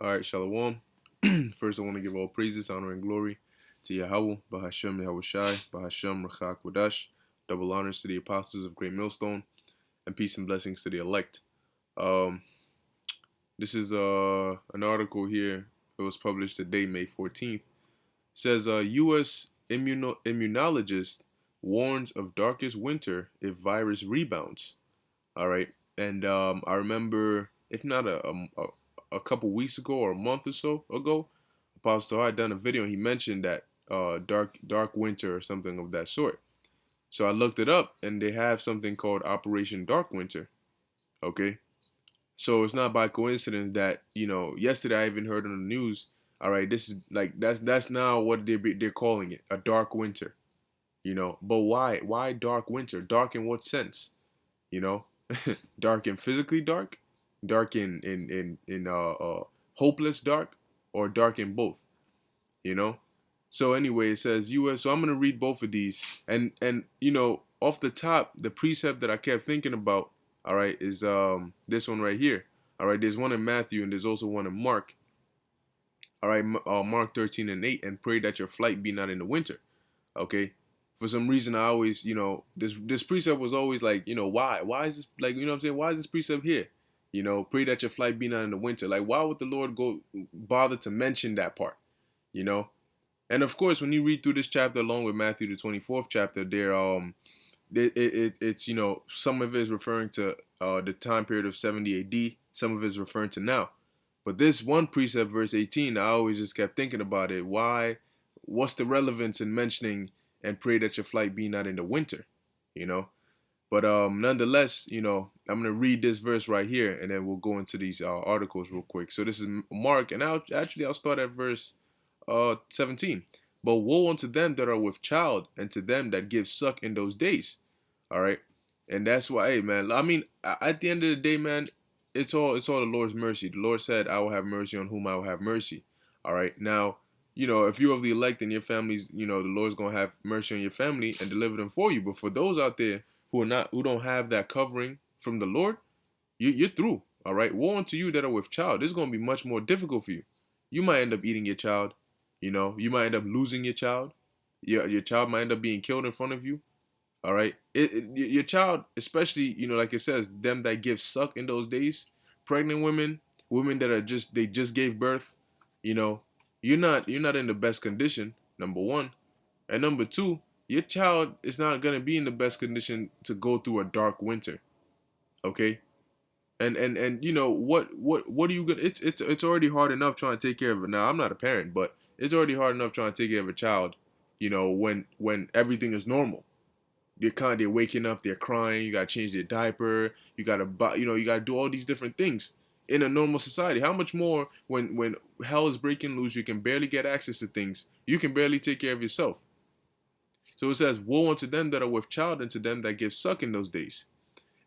All right, Shalom. First, I want to give all praises, honor, and glory to Yahweh, Bahashem Yahushai, Bahashem Rachak Wadash. Double honors to the apostles of Great Millstone, and peace and blessings to the elect. Um, this is an article here. It was published today, May 14th. It says U.S. Immunologist warns of darkest winter if virus rebounds. All right, and I remember, if not a couple weeks ago or a month or so ago, Apostle had done a video and he mentioned that dark winter or something of that sort. So I looked it up and they have something called Operation Dark Winter. Okay, so it's not by coincidence that yesterday I even heard on the news. All right, this is like that's now what they're calling it, a dark winter. But why dark winter? Dark in what sense? You know, dark and physically dark, dark in hopeless dark, or dark in both. You know. So anyway, it says U.S. So I'm gonna read both of these, and off the top, the precept that I kept thinking about, all right, is this one right here. All right, there's one in Matthew and there's also one in Mark. All right, Mark 13:8, and pray that your flight be not in the winter. Okay. For some reason, I always, this precept was always like, why is this, like, what I'm saying, why is this precept here? Pray that your flight be not in the winter. Like, why would the Lord go bother to mention that part? You know, and of course, when you read through this chapter along with Matthew the 24th chapter, it's some of it is referring to the time period of 70 A.D. Some of it is referring to now. But this one precept, verse 18, I always just kept thinking about it. Why? What's the relevance in mentioning and pray that your flight be not in the winter? You know. But nonetheless, I'm gonna read this verse right here, and then we'll go into these articles real quick. So this is Mark, and I'll start at verse 17. But woe unto them that are with child, and to them that give suck in those days. All right, and that's why, hey man, I mean, at the end of the day, man, it's all the Lord's mercy. The Lord said, "I will have mercy on whom I will have mercy." All right, now, if you're of the elect and your families, the Lord's gonna have mercy on your family and deliver them for you. But for those out there who don't have that covering from the Lord, you're through. All right, woe unto you that are with child. This is gonna be much more difficult for you. You might end up eating your child. You might end up losing your child. Your child might end up being killed in front of you. All right, your child, especially like it says, them that give suck in those days, pregnant women, women that they just gave birth. You know, you're not in the best condition. Number one, and number two, your child is not gonna be in the best condition to go through a dark winter. Okay, and what are you gonna? It's already hard enough trying to take care of it. Now I'm not a parent, but it's already hard enough trying to take care of a child. When everything is normal. They're waking up, they're crying. You gotta change their diaper. You gotta do all these different things in a normal society. How much more when hell is breaking loose? You can barely get access to things. You can barely take care of yourself. So it says, "Woe unto them that are with child, and to them that give suck in those days."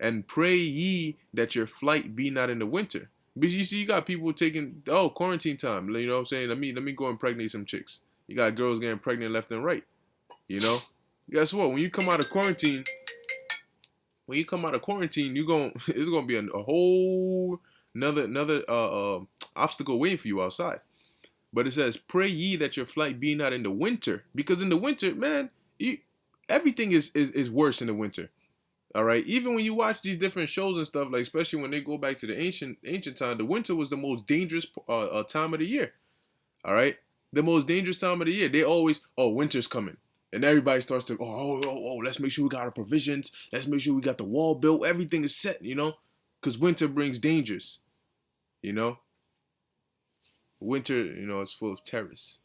And pray ye that your flight be not in the winter. Because you see, you got people taking quarantine time. You know what I'm saying? Let me go and pregnate some chicks. You got girls getting pregnant left and right. You know, guess what? When you come out of quarantine, it's gonna be a whole another obstacle waiting for you outside. But it says, "Pray ye that your flight be not in the winter," because in the winter, man, everything is worse in the winter. All right. Even when you watch these different shows and stuff, like especially when they go back to the ancient time, the winter was the most dangerous time of the year. All right, the most dangerous time of the year. They always, winter's coming, and everybody starts to, let's make sure we got our provisions. Let's make sure we got the wall built. Everything is set, because winter brings dangers. You know, winter, is full of terrors.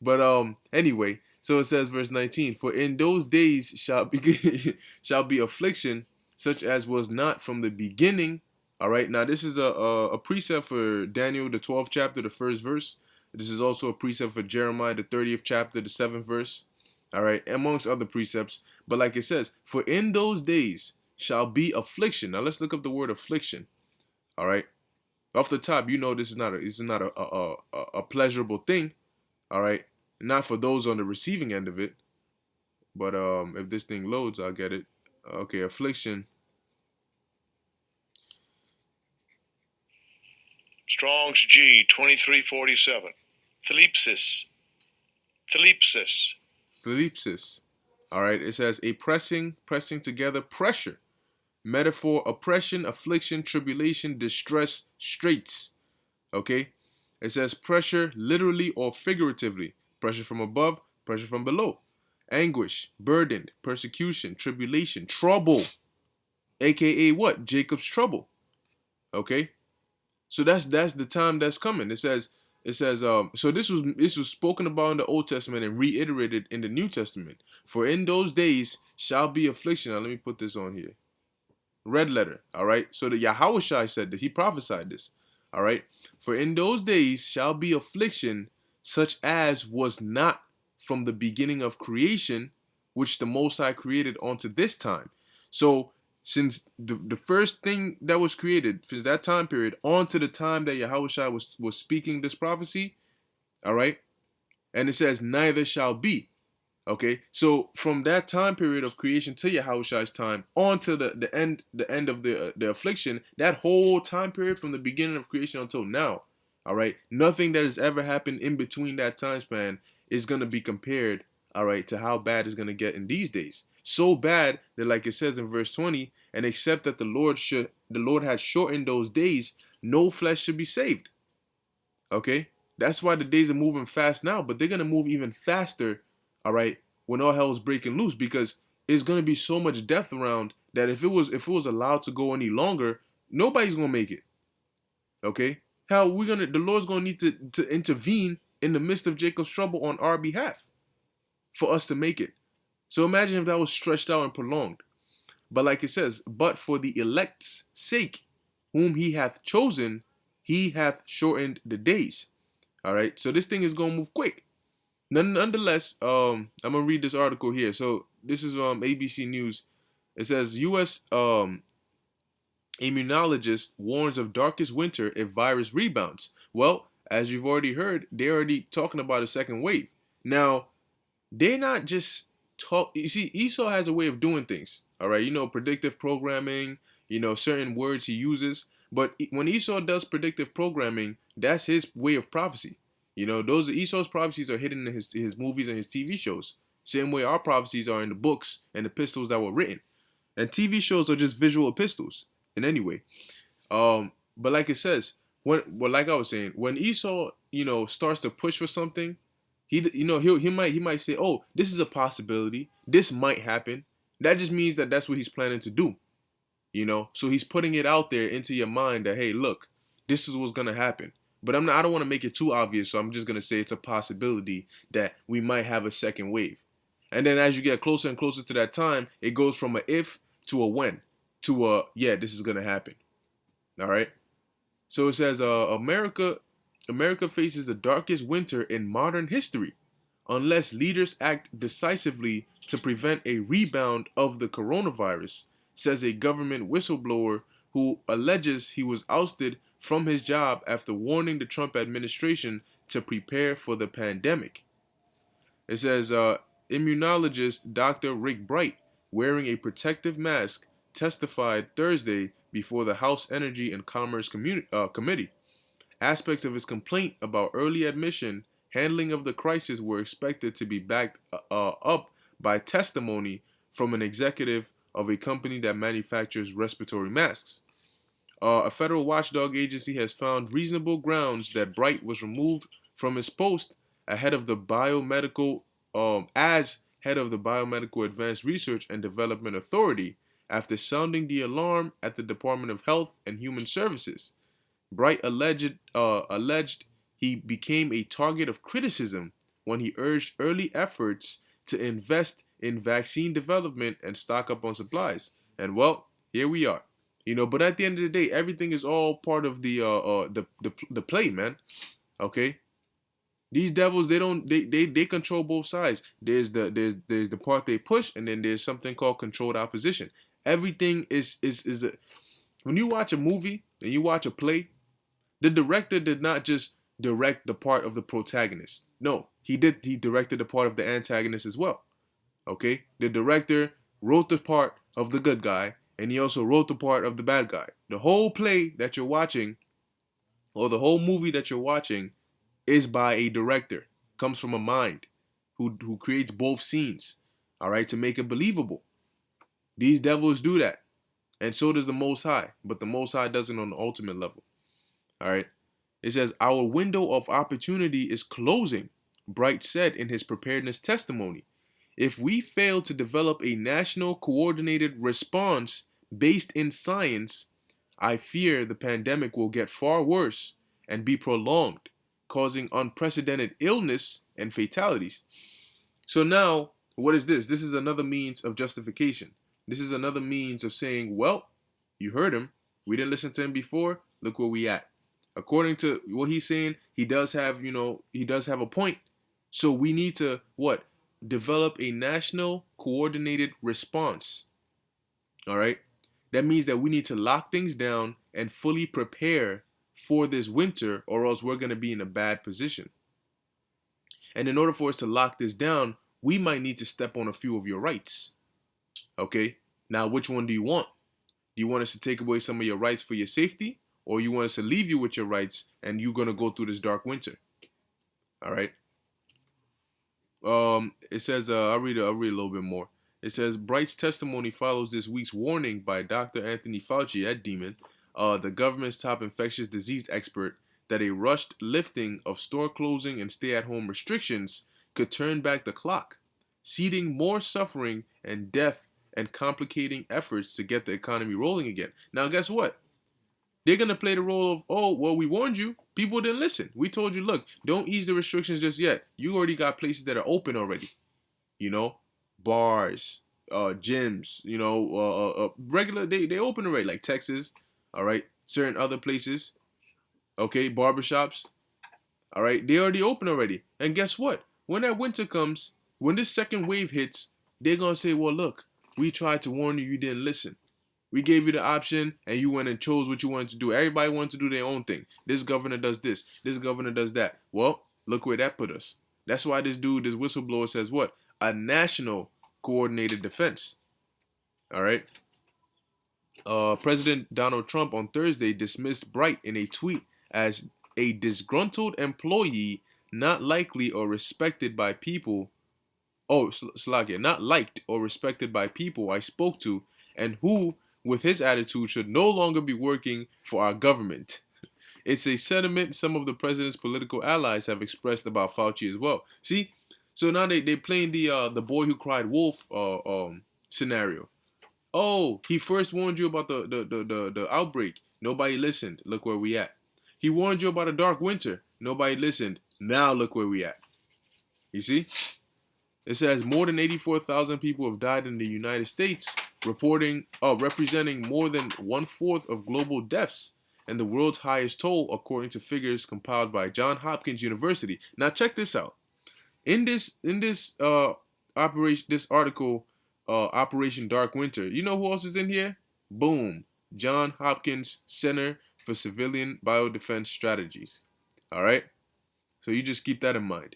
But anyway, so it says verse 19, for in those days shall be shall be affliction such as was not from the beginning. All right, now this is a precept for Daniel the 12th chapter, the first verse. This is also a precept for Jeremiah the 30th chapter, the 7th verse. All right, amongst other precepts. But like it says, for in those days shall be affliction. Now let's look up the word affliction. All right, off the top, this is not a pleasurable thing. All right, not for those on the receiving end of it. But if this thing loads, I'll get it. Okay, affliction. Strong's G 2347. Thlipsis. Thlipsis. Thlipsis. All right. It says a pressing together, pressure. Metaphor, oppression, affliction, tribulation, distress, straits. Okay. It says pressure literally or figuratively. Pressure from above, pressure from below. Anguish, burdened, persecution, tribulation, trouble. AKA what? Jacob's trouble. Okay. So that's the time that's coming. It says so this was spoken about in the Old Testament and reiterated in the New Testament. For in those days shall be affliction. Now let me put this on here. Red letter. All right. So the Yahushua said that he prophesied this. All right. For in those days shall be affliction such as was not from the beginning of creation, which the Most High created unto this time. So since the first thing that was created, since that time period, on to the time that Yahushua was speaking this prophecy, all right, and it says, neither shall be. Okay, so from that time period of creation to Yahushua's time, on to the end of the affliction, that whole time period from the beginning of creation until now, all right, nothing that has ever happened in between that time span is gonna be compared, all right, to how bad it's gonna get in these days. So bad that, like it says in verse 20, and except that the Lord had shortened those days, no flesh should be saved. Okay, that's why the days are moving fast now, but they're gonna move even faster, all right, when all hell is breaking loose, because it's gonna be so much death around that if it was allowed to go any longer, nobody's gonna make it. Okay, how the Lord's gonna need to intervene in the midst of Jacob's trouble on our behalf for us to make it. So imagine if that was stretched out and prolonged. But like it says, but for the elect's sake, whom he hath chosen, he hath shortened the days. All right, so this thing is gonna move quick. Nonetheless, I'm gonna read this article here. So this is ABC News. It says U.S. Immunologist warns of darkest winter if virus rebounds. Well, as you've already heard, they're already talking about a second wave. Now, they're not just talk. You see, Esau has a way of doing things. All right, predictive programming. Certain words he uses. But when Esau does predictive programming, that's his way of prophecy. Those Esau's prophecies are hidden in his movies and his TV shows. Same way our prophecies are in the books and epistles that were written. And TV shows are just visual epistles. In any way, but like it says, like I was saying, when Esau, starts to push for something, he might say, oh, this is a possibility. This might happen. That just means that that's what he's planning to do. So he's putting it out there into your mind that, hey, look, this is what's gonna happen. But I don't want to make it too obvious, so I'm just gonna say it's a possibility that we might have a second wave. And then as you get closer and closer to that time, it goes from a if to a when to a yeah, this is gonna happen. All right. So it says, America faces the darkest winter in modern history, unless leaders act decisively to prevent a rebound of the coronavirus, says a government whistleblower who alleges he was ousted from his job after warning the Trump administration to prepare for the pandemic. It says, immunologist Dr. Rick Bright, wearing a protective mask, testified Thursday before the House Energy and Commerce Committee. Aspects of his complaint about early admission handling of the crisis were expected to be backed up by testimony from an executive of a company that manufactures respiratory masks. A federal watchdog agency has found reasonable grounds that Bright was removed from his post ahead of the biomedical as head of the Biomedical Advanced Research and Development Authority after sounding the alarm at the Department of Health and Human Services. Bright alleged he became a target of criticism when he urged early efforts to invest in vaccine development and stock up on supplies. And well, here we are. But at the end of the day, everything is all part of the play, man. Okay? These devils, they control both sides. There's the part they push, and then there's something called controlled opposition. Everything is when you watch a movie and you watch a play, the director did not just direct the part of the protagonist. No, he directed the part of the antagonist as well. Okay? The director wrote the part of the good guy, and he also wrote the part of the bad guy. The whole play that you're watching, or the whole movie that you're watching is by a director, comes from a mind who creates both scenes, all right, to make it believable. These devils do that, and so does the Most High, but the Most High does it on the ultimate level, all right. It says, our window of opportunity is closing, Bright said in his preparedness testimony. If we fail to develop a national coordinated response based in science, I fear the pandemic will get far worse and be prolonged, causing unprecedented illness and fatalities. So now, what is this? This is another means of justification. This is another means of saying, well, you heard him. We didn't listen to him before. Look where we at. According to what he's saying, he does have, he does have a point. So we need to, what? Develop a national coordinated response. All right. That means that we need to lock things down and fully prepare for this winter, or else we're going to be in a bad position. And in order for us to lock this down, we might need to step on a few of your rights. Okay. Now, which one do you want? Do you want us to take away some of your rights for your safety, or you want us to leave you with your rights and you're going to go through this dark winter? All right. It says, I'll read a little bit more. It says, Bright's testimony follows this week's warning by Dr. Anthony Fauci at Demon, the government's top infectious disease expert, that a rushed lifting of store closing and stay-at-home restrictions could turn back the clock, seeding more suffering and death and complicating efforts to get the economy rolling again. Now, guess what? They're going to play the role of, oh, well, we warned you. People didn't listen. We told you, look, don't ease the restrictions just yet. You already got places that are open already. Bars, gyms, regular, they open already, like Texas, all right? Certain other places, okay? Barbershops, all right? They already open already. And guess what? When that winter comes, when this second wave hits, they're going to say, well, look, we tried to warn you, you didn't listen. We gave you the option, and you went and chose what you wanted to do. Everybody wanted to do their own thing. This governor does this. This governor does that. Well, look where that put us. That's why this whistleblower says what? A national coordinated defense. All right. President Donald Trump on Thursday dismissed Bright in a tweet as a disgruntled employee not likely or respected by people. Oh, Slakia, not liked or respected by people I spoke to, and who, with his attitude, should no longer be working for our government. It's a sentiment some of the president's political allies have expressed about Fauci as well. See, so now they playing the boy who cried wolf scenario. Oh, he first warned you about the outbreak. Nobody listened. Look where we at. He warned you about a dark winter. Nobody listened. Now look where we at. You see? It says more than 84,000 people have died in the United States, representing more than 1/4 of global deaths and the world's highest toll, according to figures compiled by Johns Hopkins University. Now check this out. In this article, Operation Dark Winter, you know who else is in here? Boom, Johns Hopkins Center for Civilian Biodefense Strategies. All right, so you just keep that in mind.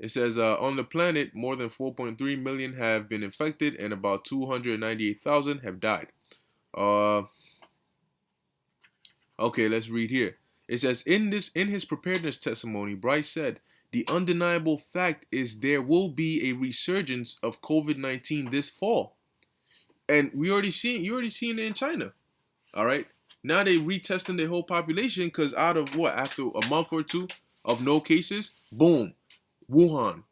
It says on the planet, more than 4.3 million have been infected and about 298,000 have died. Okay, let's read here. It says in his preparedness testimony, Bryce said, the undeniable fact is there will be a resurgence of COVID-19 this fall. And you already seen it in China. All right. Now they retesting their whole population because out of what, after a month or two of no cases, boom, Wuhan,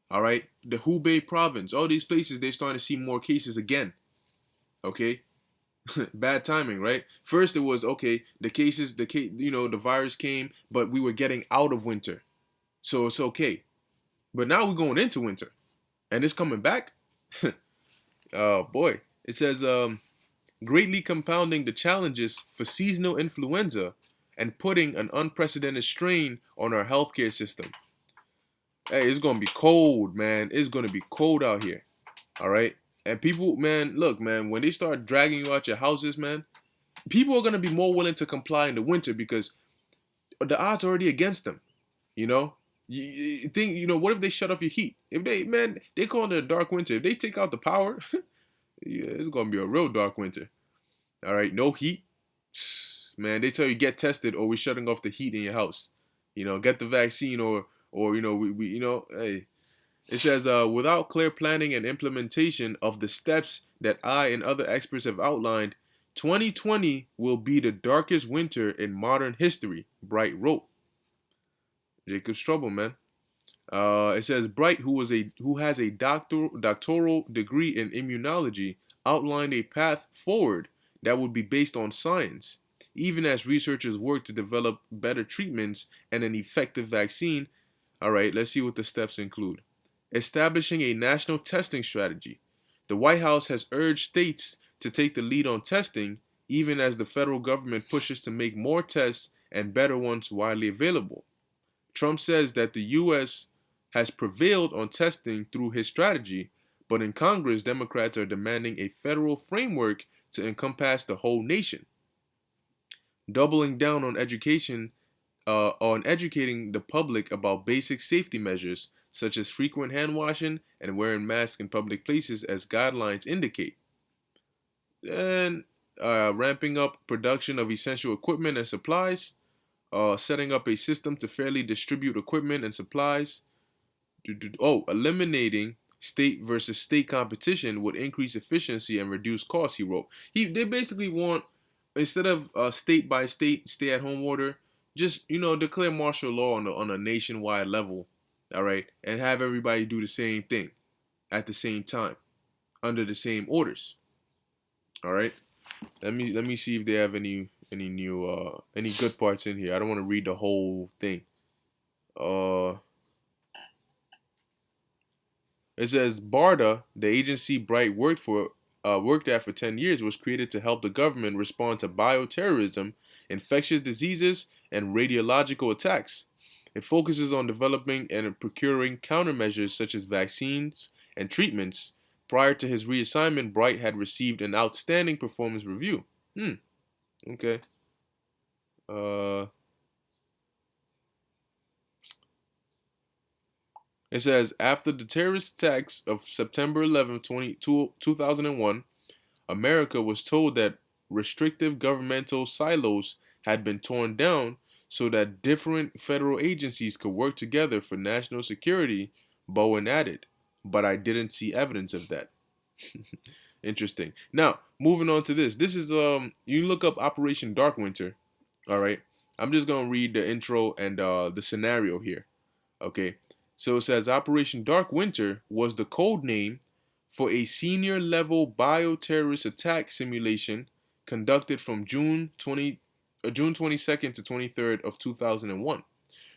all right, the Hubei province, all these places, they're starting to see more cases again. Okay, bad timing, right? First it was, okay, the virus came, but we were getting out of winter, so it's okay. But now we're going into winter, and it's coming back. Oh boy, it says greatly compounding the challenges for seasonal influenza and putting an unprecedented strain on our healthcare system. Hey, it's going to be cold, man. It's going to be cold out here. All right? And people, man, look, man, when they start dragging you out your houses, man, people are going to be more willing to comply in the winter because the odds are already against them. You think, what if they shut off your heat? If they call it a dark winter. If they take out the power, yeah, it's going to be a real dark winter. All right? No heat. man. They tell you get tested or we're shutting off the heat in your house. Get the vaccine or hey. It says, without clear planning and implementation of the steps that I and other experts have outlined, 2020 will be the darkest winter in modern history, Bright wrote. Jacob Strobel, man. It says Bright, who has a doctoral degree in immunology, outlined a path forward that would be based on science. Even as researchers work to develop better treatments and an effective vaccine, all right, let's see what the steps include. Establishing a national testing strategy. The White House has urged states to take the lead on testing, even as the federal government pushes to make more tests and better ones widely available. Trump says that the U.S. has prevailed on testing through his strategy, but in Congress, Democrats are demanding a federal framework to encompass the whole nation. Doubling down on educating the public about basic safety measures such as frequent hand washing and wearing masks in public places as guidelines indicate. And ramping up production of essential equipment and supplies, setting up a system to fairly distribute equipment and supplies. Eliminating state versus state competition would increase efficiency and reduce costs, he wrote. They basically want, instead of state by state stay-at-home order, just declare martial law on a nationwide level, all right, and have everybody do the same thing at the same time under the same orders. All right. Let me see if they have any new any good parts in here. I don't want to read the whole thing. It says BARDA, the agency Bright worked at for 10 years, was created to help the government respond to bioterrorism, infectious diseases, and radiological attacks. It focuses on developing and procuring countermeasures such as vaccines and treatments. Prior to his reassignment, Bright had received an outstanding performance review. Okay. It says, after the terrorist attacks of September 11, 2001, America was told that restrictive governmental silos had been torn down so that different federal agencies could work together for national security, Bowen added. But I didn't see evidence of that. Interesting. Now, moving on to this. This is, you look up Operation Dark Winter, all right? I'm just going to read the intro and the scenario here, okay? So it says Operation Dark Winter was the code name for a senior level bioterrorist attack simulation conducted from June 22nd to 23rd of 2001.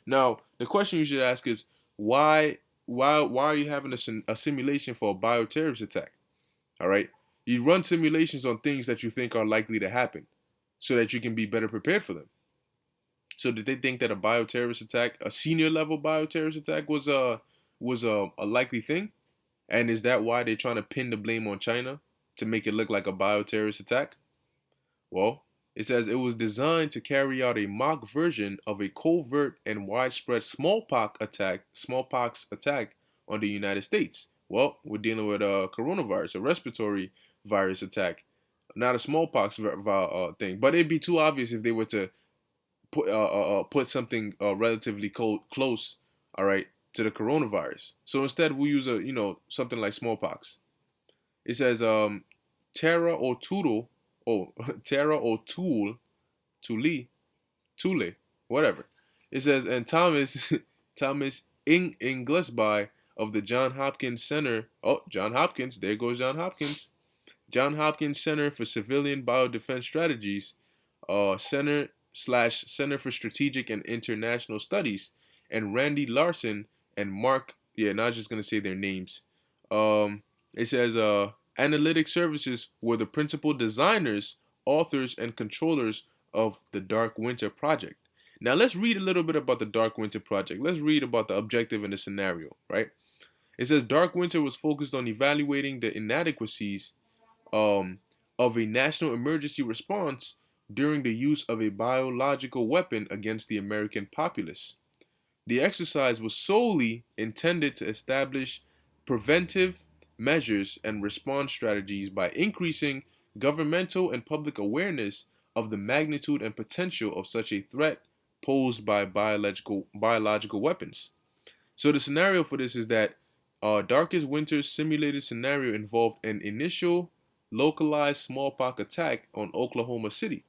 Now, the question you should ask is why are you having a simulation for a bioterrorist attack? All right? You run simulations on things that you think are likely to happen so that you can be better prepared for them. So did they think that a bioterrorist attack, a senior level bioterrorist attack, was a likely thing? And is that why they're trying to pin the blame on China to make it look like a bioterrorist attack? Well, it says it was designed to carry out a mock version of a covert and widespread smallpox attack on the United States. Well, we're dealing with a coronavirus, a respiratory virus attack, not a smallpox thing. But it'd be too obvious if they were to put something relatively close, all right, to the coronavirus. So instead, we use something like smallpox. It says Tara O'Toole, Thule, whatever. It says, and Thomas Inglesby of the Johns Hopkins Center. Oh, Johns Hopkins, there goes Johns Hopkins. Johns Hopkins Center for Civilian Biodefense Strategies, Center for Strategic and International Studies, and Randy Larson and Mark. Yeah, not just gonna say their names. It says Analytic Services were the principal designers, authors, and controllers of the Dark Winter Project. Now let's read a little bit about the Dark Winter Project. Let's read about the objective and the scenario, right? It says Dark Winter was focused on evaluating the inadequacies of a national emergency response during the use of a biological weapon against the American populace. The exercise was solely intended to establish preventive measures and response strategies by increasing governmental and public awareness of the magnitude and potential of such a threat posed by biological weapons. So the scenario for this is that Darkest Winter's simulated scenario involved an initial localized smallpox attack on Oklahoma City.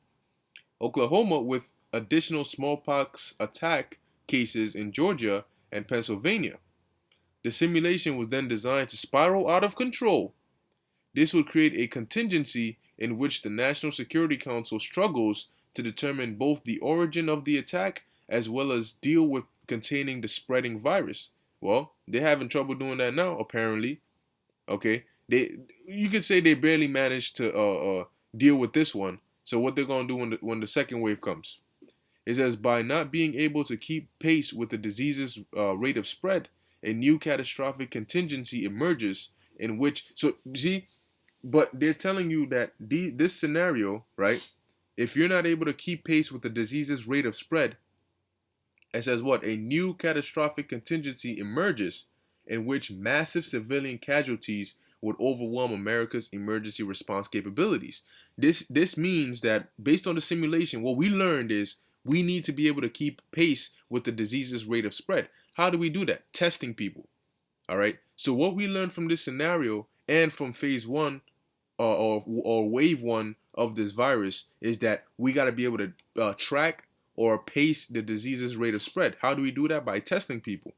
Oklahoma, with additional smallpox attack cases in Georgia and Pennsylvania. The simulation was then designed to spiral out of control. This would create a contingency in which the National Security Council struggles to determine both the origin of the attack as well as deal with containing the spreading virus. Well, they're having trouble doing that now, apparently. Okay, you could say they barely managed to deal with this one. So what they're gonna do when the second wave comes is, as by not being able to keep pace with the disease's rate of spread, a new catastrophic contingency emerges in which, so see, but they're telling you that this scenario, right? If you're not able to keep pace with the disease's rate of spread, it says what? A new catastrophic contingency emerges in which massive civilian casualties would overwhelm America's emergency response capabilities. This means that based on the simulation, what we learned is we need to be able to keep pace with the disease's rate of spread. How do we do that? Testing people. All right. So what we learned from this scenario and from phase one or wave one of this virus is that we got to be able to track or pace the disease's rate of spread. How do we do that? By testing people.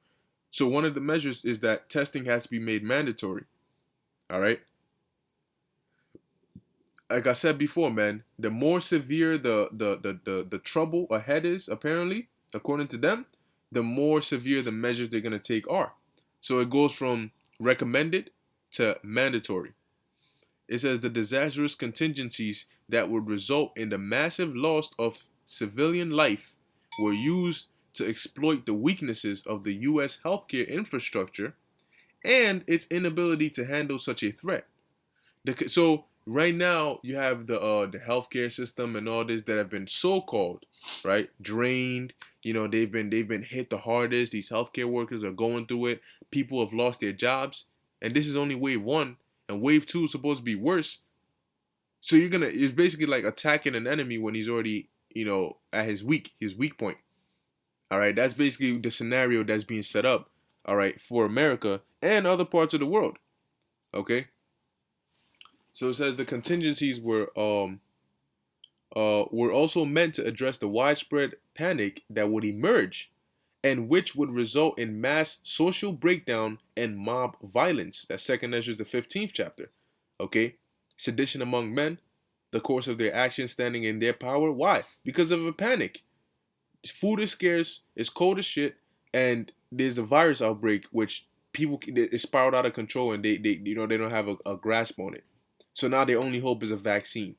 So one of the measures is that testing has to be made mandatory. All right. Like I said before, man, the more severe the trouble ahead is, apparently, according to them, the more severe the measures they're gonna take are. So it goes from recommended to mandatory. It says the disastrous contingencies that would result in the massive loss of civilian life were used to exploit the weaknesses of the U.S. healthcare infrastructure and its inability to handle such a threat. So right now you have the healthcare system and all this that have been so-called, right, drained. You know, they've been hit the hardest. These healthcare workers are going through it. People have lost their jobs, and this is only wave one, and wave two is supposed to be worse. So it's basically like attacking an enemy when he's already, at his weak point. All right, that's basically the scenario that's being set up, all right, for America and other parts of the world. Okay. So it says the contingencies were also meant to address the widespread panic that would emerge and which would result in mass social breakdown and mob violence. That's 2nd Ezra, the 15th chapter. Okay? Sedition among men, the course of their actions standing in their power. Why? Because of a panic. Food is scarce, it's cold as shit, and there's a virus outbreak which it spiraled out of control, and they don't have a grasp on it. So now their only hope is a vaccine.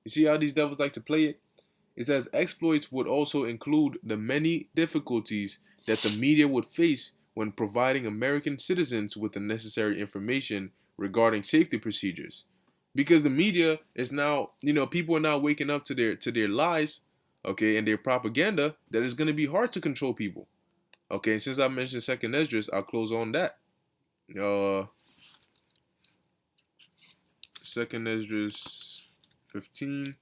You see how these devils like to play it? It says exploits would also include the many difficulties that the media would face when providing American citizens with the necessary information regarding safety procedures. Because the media is now, people are now waking up to their lies, okay, and their propaganda, that is going to be hard to control people. Okay, and since I mentioned 2nd Esdras, I'll close on that. 2nd Esdras 15.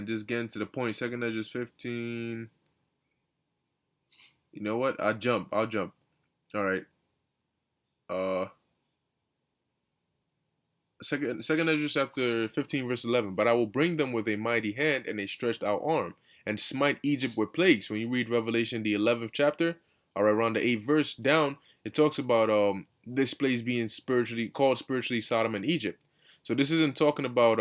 Just getting to the point. 2nd Esdras 15. You know what? I'll jump. All right. Second Esdras chapter 15 verse 11. But I will bring them with a mighty hand and a stretched out arm, and smite Egypt with plagues. When you read Revelation the 11th chapter, or around the 8th verse down, it talks about this place being called spiritually Sodom and Egypt. So this isn't talking about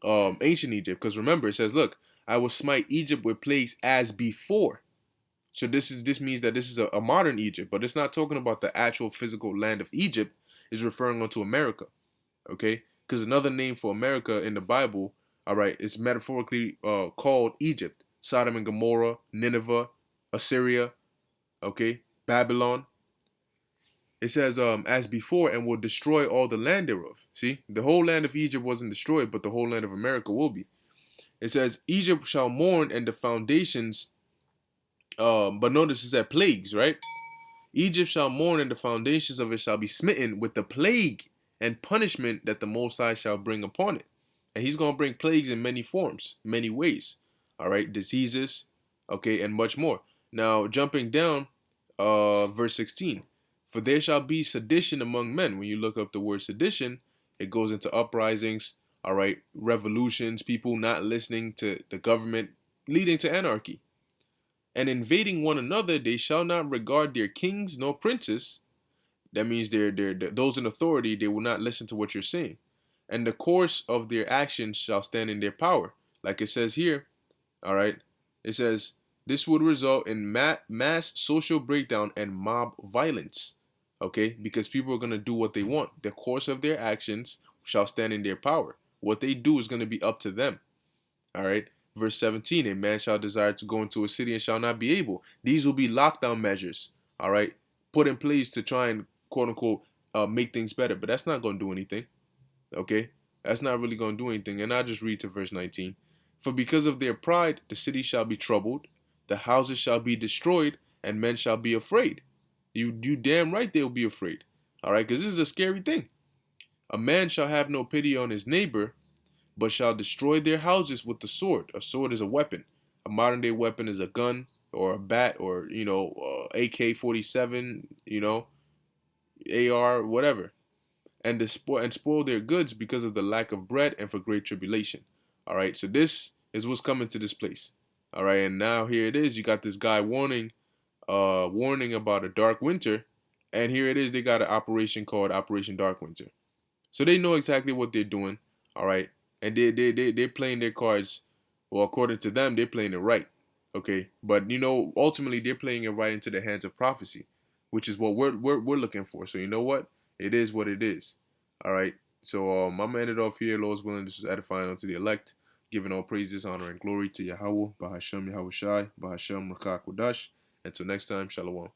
ancient Egypt, because remember it says, look, I will smite Egypt with plagues as before. So this means that this is a modern Egypt, but it's not talking about the actual physical land of Egypt. It's referring onto America. Okay, because another name for America in the Bible, all right, is metaphorically called Egypt, Sodom and Gomorrah, Nineveh, Assyria, okay, Babylon. It says, as before, and will destroy all the land thereof. See, the whole land of Egypt wasn't destroyed, but the whole land of America will be. It says, Egypt shall mourn, and the foundations, but notice it said plagues, right? Egypt shall mourn, and the foundations of it shall be smitten with the plague and punishment that the Most High shall bring upon it. And he's going to bring plagues in many forms, many ways. All right, diseases, okay, and much more. Now, jumping down, verse 16. For there shall be sedition among men. When you look up the word sedition, it goes into uprisings, all right, revolutions, people not listening to the government, leading to anarchy. And invading one another, they shall not regard their kings nor princes. That means they're those in authority, they will not listen to what you're saying. And the course of their actions shall stand in their power. Like it says here, all right, it says, this would result in mass social breakdown and mob violence. Okay, because people are going to do what they want. The course of their actions shall stand in their power. What they do is going to be up to them. All right. Verse 17, a man shall desire to go into a city and shall not be able. These will be lockdown measures, all right, put in place to try and quote unquote make things better. But that's not going to do anything. Okay. That's not really going to do anything. And I'll just read to verse 19. For because of their pride, the city shall be troubled, the houses shall be destroyed, and men shall be afraid. You damn right they'll be afraid. All right, because this is a scary thing. A man shall have no pity on his neighbor, but shall destroy their houses with the sword. A sword is a weapon. A modern day weapon is a gun or a bat or, AK-47, AR, whatever. And spoil their goods because of the lack of bread and for great tribulation. All right, so this is what's coming to this place. All right, and now here it is. You got this guy warning about a dark winter, and here it is. They got an operation called Operation Dark Winter. So they know exactly what they're doing. All right, and they're playing their cards. Well, according to them, they're playing it right. Okay, but ultimately they're playing it right into the hands of prophecy, which is what we're looking for. So you know what? It is what it is. All right. So I'm gonna end it off here. Lord's willing, this is edifying unto the elect, giving all praises, honor, and glory to Yahweh, Bahashem Yahweh Shai, Bahashem Rakak Wadash. Until next time, Shalom.